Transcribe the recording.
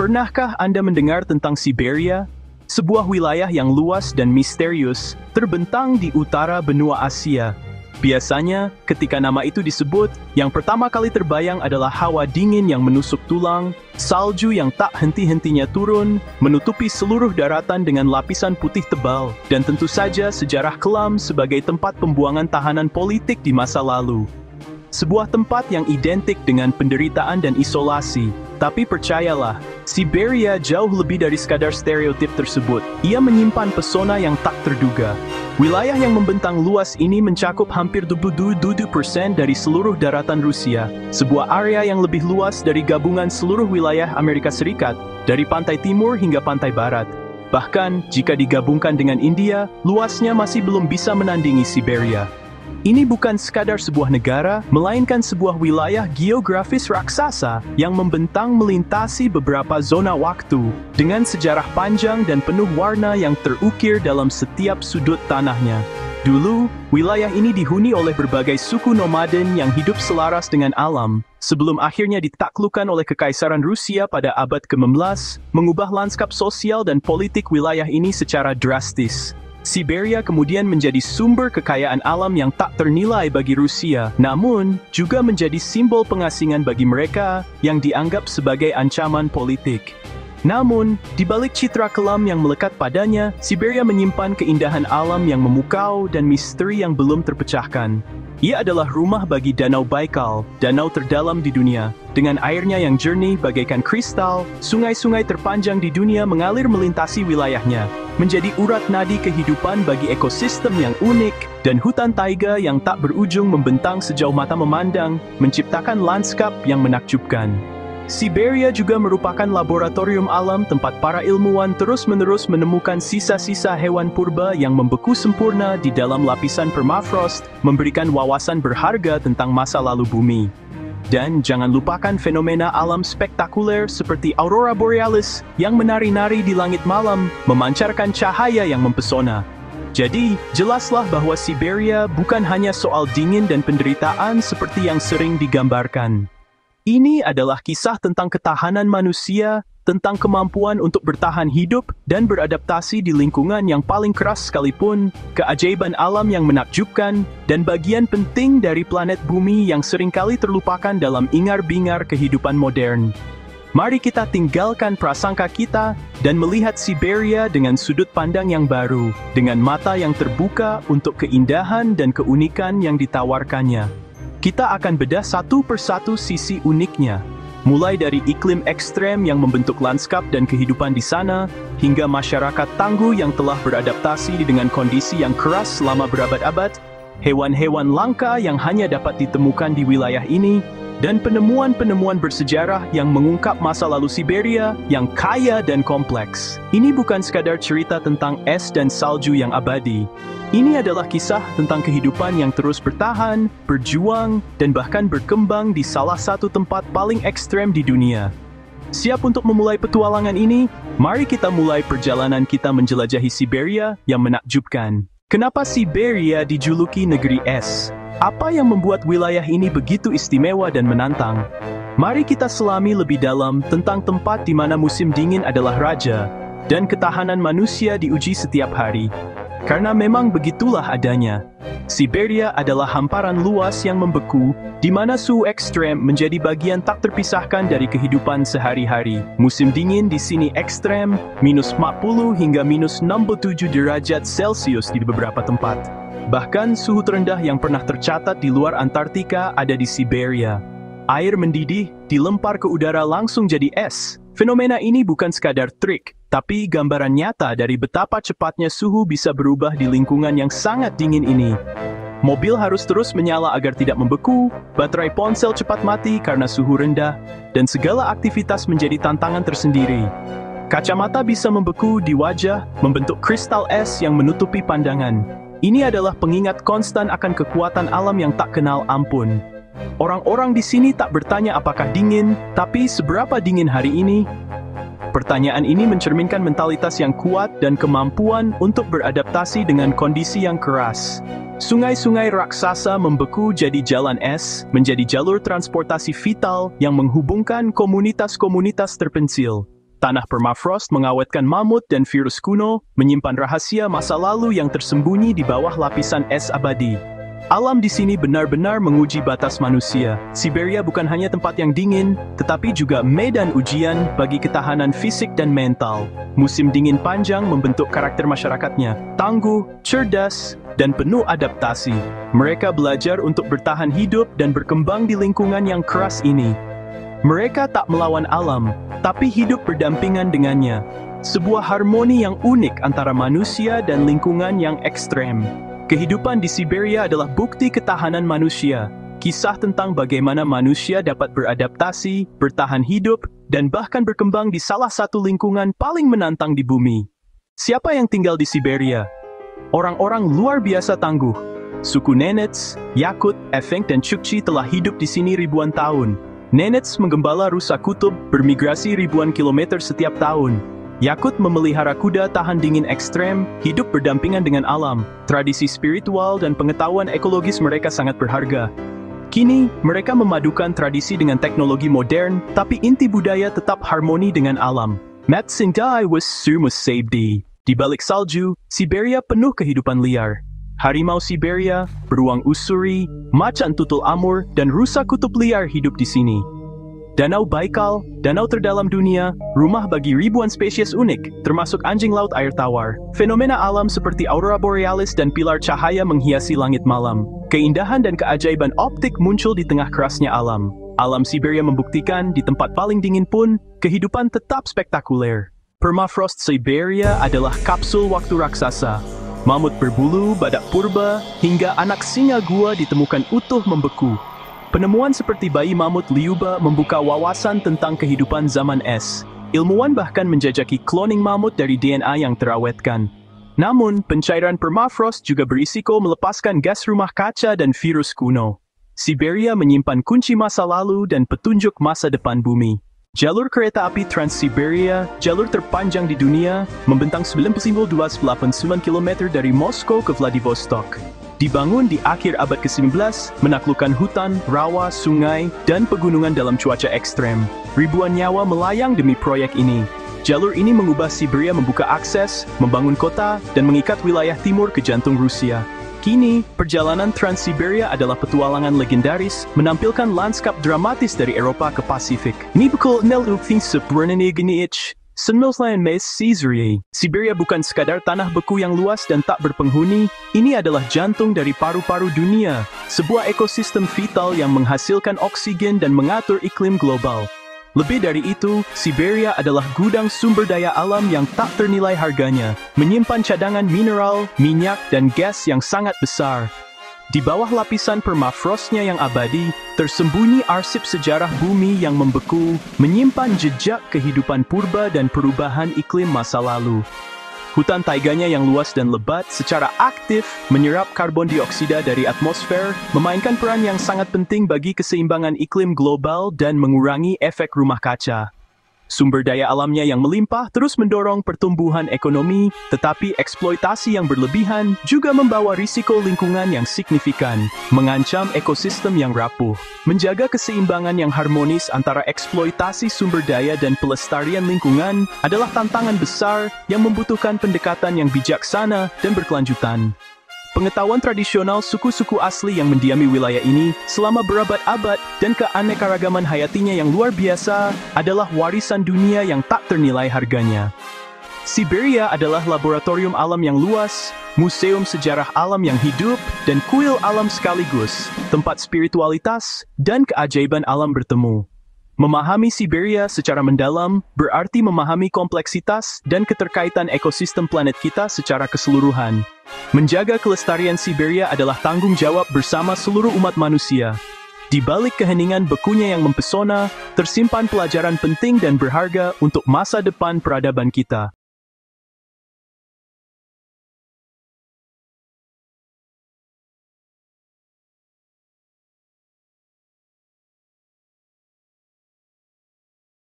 Pernahkah Anda mendengar tentang Siberia? Sebuah wilayah yang luas dan misterius, terbentang di utara benua Asia. Biasanya, ketika nama itu disebut, yang pertama kali terbayang adalah hawa dingin yang menusuk tulang, salju yang tak henti-hentinya turun, menutupi seluruh daratan dengan lapisan putih tebal, dan tentu saja sejarah kelam sebagai tempat pembuangan tahanan politik di masa lalu. Sebuah tempat yang identik dengan penderitaan dan isolasi. Tapi percayalah, Siberia jauh lebih dari sekadar stereotip tersebut. Ia menyimpan pesona yang tak terduga. Wilayah yang membentang luas ini mencakup hampir 27% dari seluruh daratan Rusia. Sebuah area yang lebih luas dari gabungan seluruh wilayah Amerika Serikat, dari pantai timur hingga pantai barat. Bahkan, jika digabungkan dengan India, luasnya masih belum bisa menandingi Siberia. Ini bukan sekadar sebuah negara, melainkan sebuah wilayah geografis raksasa yang membentang melintasi beberapa zona waktu, dengan sejarah panjang dan penuh warna yang terukir dalam setiap sudut tanahnya. Dulu, wilayah ini dihuni oleh berbagai suku nomaden yang hidup selaras dengan alam, sebelum akhirnya ditaklukkan oleh Kekaisaran Rusia pada abad ke-16, mengubah lanskap sosial dan politik wilayah ini secara drastis. Siberia kemudian menjadi sumber kekayaan alam yang tak ternilai bagi Rusia, namun juga menjadi simbol pengasingan bagi mereka yang dianggap sebagai ancaman politik. Namun, di balik citra kelam yang melekat padanya, Siberia menyimpan keindahan alam yang memukau dan misteri yang belum terpecahkan. Ia adalah rumah bagi Danau Baikal, danau terdalam di dunia. Dengan airnya yang jernih bagaikan kristal, sungai-sungai terpanjang di dunia mengalir melintasi wilayahnya, menjadi urat nadi kehidupan bagi ekosistem yang unik, dan hutan taiga yang tak berujung membentang sejauh mata memandang, menciptakan lanskap yang menakjubkan. Siberia juga merupakan laboratorium alam tempat para ilmuwan terus-menerus menemukan sisa-sisa hewan purba yang membeku sempurna di dalam lapisan permafrost, memberikan wawasan berharga tentang masa lalu bumi. Dan jangan lupakan fenomena alam spektakuler seperti aurora borealis yang menari-nari di langit malam, memancarkan cahaya yang mempesona. Jadi, jelaslah bahwa Siberia bukan hanya soal dingin dan penderitaan seperti yang sering digambarkan. Ini adalah kisah tentang ketahanan manusia, tentang kemampuan untuk bertahan hidup dan beradaptasi di lingkungan yang paling keras sekalipun, keajaiban alam yang menakjubkan, dan bagian penting dari planet bumi yang seringkali terlupakan dalam ingar-bingar kehidupan modern. Mari kita tinggalkan prasangka kita dan melihat Siberia dengan sudut pandang yang baru, dengan mata yang terbuka untuk keindahan dan keunikan yang ditawarkannya. Kita akan bedah satu persatu sisi uniknya, mulai dari iklim ekstrem yang membentuk lanskap dan kehidupan di sana, hingga masyarakat tangguh yang telah beradaptasi dengan kondisi yang keras selama berabad-abad, hewan-hewan langka yang hanya dapat ditemukan di wilayah ini, dan penemuan-penemuan bersejarah yang mengungkap masa lalu Siberia yang kaya dan kompleks. Ini bukan sekadar cerita tentang es dan salju yang abadi. Ini adalah kisah tentang kehidupan yang terus bertahan, berjuang, dan bahkan berkembang di salah satu tempat paling ekstrem di dunia. Siap untuk memulai petualangan ini? Mari kita mulai perjalanan kita menjelajahi Siberia yang menakjubkan. Kenapa Siberia dijuluki negeri es? Apa yang membuat wilayah ini begitu istimewa dan menantang? Mari kita selami lebih dalam tentang tempat di mana musim dingin adalah raja, dan ketahanan manusia diuji setiap hari. Karena memang begitulah adanya. Siberia adalah hamparan luas yang membeku, di mana suhu ekstrem menjadi bagian tak terpisahkan dari kehidupan sehari-hari. Musim dingin di sini ekstrem, -40 hingga -67 derajat Celcius di beberapa tempat. Bahkan suhu terendah yang pernah tercatat di luar Antartika ada di Siberia. Air mendidih, dilempar ke udara langsung jadi es. Fenomena ini bukan sekadar trik, tapi gambaran nyata dari betapa cepatnya suhu bisa berubah di lingkungan yang sangat dingin ini. Mobil harus terus menyala agar tidak membeku, baterai ponsel cepat mati karena suhu rendah, dan segala aktivitas menjadi tantangan tersendiri. Kacamata bisa membeku di wajah, membentuk kristal es yang menutupi pandangan. Ini adalah pengingat konstan akan kekuatan alam yang tak kenal ampun. Orang-orang di sini tak bertanya apakah dingin, tapi seberapa dingin hari ini? Pertanyaan ini mencerminkan mentalitas yang kuat dan kemampuan untuk beradaptasi dengan kondisi yang keras. Sungai-sungai raksasa membeku jadi jalan es, menjadi jalur transportasi vital yang menghubungkan komunitas-komunitas terpencil. Tanah permafrost mengawetkan mamut dan virus kuno, menyimpan rahasia masa lalu yang tersembunyi di bawah lapisan es abadi. Alam di sini benar-benar menguji batas manusia. Siberia bukan hanya tempat yang dingin, tetapi juga medan ujian bagi ketahanan fisik dan mental. Musim dingin panjang membentuk karakter masyarakatnya, tangguh, cerdas, dan penuh adaptasi. Mereka belajar untuk bertahan hidup dan berkembang di lingkungan yang keras ini. Mereka tak melawan alam, tapi hidup berdampingan dengannya. Sebuah harmoni yang unik antara manusia dan lingkungan yang ekstrem. Kehidupan di Siberia adalah bukti ketahanan manusia. Kisah tentang bagaimana manusia dapat beradaptasi, bertahan hidup, dan bahkan berkembang di salah satu lingkungan paling menantang di bumi. Siapa yang tinggal di Siberia? Orang-orang luar biasa tangguh. Suku Nenets, Yakut, Efeng, dan Chukchi telah hidup di sini ribuan tahun. Nenets menggembala rusa kutub, bermigrasi ribuan kilometer setiap tahun. Yakut memelihara kuda tahan dingin ekstrem, hidup berdampingan dengan alam. Tradisi spiritual dan pengetahuan ekologis mereka sangat berharga. Kini, mereka memadukan tradisi dengan teknologi modern, tapi inti budaya tetap harmoni dengan alam. Matsindai was Surmus Sabdi. Di balik salju, Siberia penuh kehidupan liar. Harimau Siberia, beruang usuri, macan tutul Amur, dan rusa kutub liar hidup di sini. Danau Baikal, danau terdalam dunia, rumah bagi ribuan spesies unik, termasuk anjing laut air tawar. Fenomena alam seperti aurora borealis dan pilar cahaya menghiasi langit malam. Keindahan dan keajaiban optik muncul di tengah kerasnya alam. Alam Siberia membuktikan, di tempat paling dingin pun, kehidupan tetap spektakuler. Permafrost Siberia adalah kapsul waktu raksasa. Mamut berbulu, badak purba, hingga anak singa gua ditemukan utuh membeku. Penemuan seperti bayi mamut liuba membuka wawasan tentang kehidupan zaman es. Ilmuwan bahkan menjajaki cloning mamut dari DNA yang terawetkan. Namun, pencairan permafrost juga berisiko melepaskan gas rumah kaca dan virus kuno. Siberia menyimpan kunci masa lalu dan petunjuk masa depan bumi. Jalur kereta api Trans-Siberia, jalur terpanjang di dunia, membentang 9.289 km dari Moskow ke Vladivostok. Dibangun di akhir abad ke-19, menaklukkan hutan, rawa, sungai, dan pegunungan dalam cuaca ekstrem. Ribuan nyawa melayang demi proyek ini. Jalur ini mengubah Siberia membuka akses, membangun kota, dan mengikat wilayah timur ke jantung Rusia. Kini, perjalanan Trans-Siberia adalah petualangan legendaris, menampilkan lanskap dramatis dari Eropa ke Pasifik. Ini bukan nelukting sebenarnya giniich, sembilan mes Caesarea. Siberia bukan sekadar tanah beku yang luas dan tak berpenghuni, ini adalah jantung dari paru-paru dunia, sebuah ekosistem vital yang menghasilkan oksigen dan mengatur iklim global. Lebih dari itu, Siberia adalah gudang sumber daya alam yang tak ternilai harganya, menyimpan cadangan mineral, minyak, dan gas yang sangat besar. Di bawah lapisan permafrostnya yang abadi, tersembunyi arsip sejarah bumi yang membeku, menyimpan jejak kehidupan purba dan perubahan iklim masa lalu. Hutan taiganya yang luas dan lebat secara aktif menyerap karbon dioksida dari atmosfer, memainkan peran yang sangat penting bagi keseimbangan iklim global dan mengurangi efek rumah kaca. Sumber daya alamnya yang melimpah terus mendorong pertumbuhan ekonomi, tetapi eksploitasi yang berlebihan juga membawa risiko lingkungan yang signifikan, mengancam ekosistem yang rapuh. Menjaga keseimbangan yang harmonis antara eksploitasi sumber daya dan pelestarian lingkungan adalah tantangan besar yang membutuhkan pendekatan yang bijaksana dan berkelanjutan. Pengetahuan tradisional suku-suku asli yang mendiami wilayah ini selama berabad-abad dan keanekaragaman hayatinya yang luar biasa adalah warisan dunia yang tak ternilai harganya. Siberia adalah laboratorium alam yang luas, museum sejarah alam yang hidup, dan kuil alam sekaligus, tempat spiritualitas dan keajaiban alam bertemu. Memahami Siberia secara mendalam berarti memahami kompleksitas dan keterkaitan ekosistem planet kita secara keseluruhan. Menjaga kelestarian Siberia adalah tanggung jawab bersama seluruh umat manusia. Di balik keheningan bekunya yang mempesona, tersimpan pelajaran penting dan berharga untuk masa depan peradaban kita.